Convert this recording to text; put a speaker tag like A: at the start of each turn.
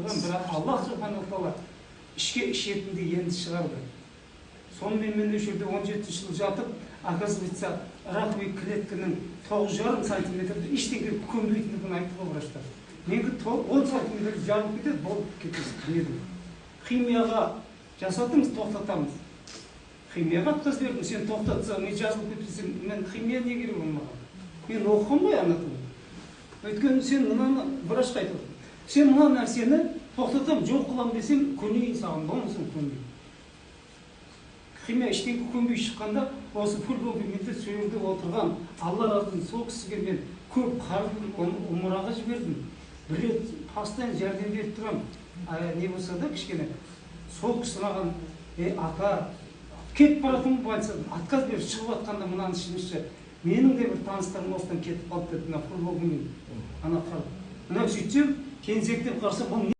A: қойған, бірақ Аллах субханала тағала ішке ішетінді енді шығарды. Сонымен мен осы жерде 17 жыл жатып, оказывается, раковый клетканың 9,5 сантиметрді ештеңе көнбейтіндігін айтты врачтар. Менің 10 сантиметр жарылып кетеді, болып кетеді. Химияға жасатымыз, тоқтатамыз. Химияға отказ бердім, сен тоқтатса, мен жазылып кетпесем, мен химия не керек болмаған. Мен оқығам ғой анатомия. Өйткені сен мынаны врачқа айтып отыр. Сен мына нәрсені тоқтатам, жоқ қылам десем, көнейін саған, болмасам көнбеймін. Химия ештеңе көнбей шыққанда, осы футбол бейметте сөйлеуде отырған Алла разы сол кісіге мен көп қарым умраға жібердім. Бір рет постоянно жәрдем беріп тұрам. Не болса да кішкене сол кісі маған ата кетіп баратын больницадан отказ беріп шығып жатқанда мынаны ішіңізші. Менің де бір таныстарым осыдан кетіп қалды деді, мына футбол беймет. Ана қарап. Мына сөйтсем, келіншектеп қарасам,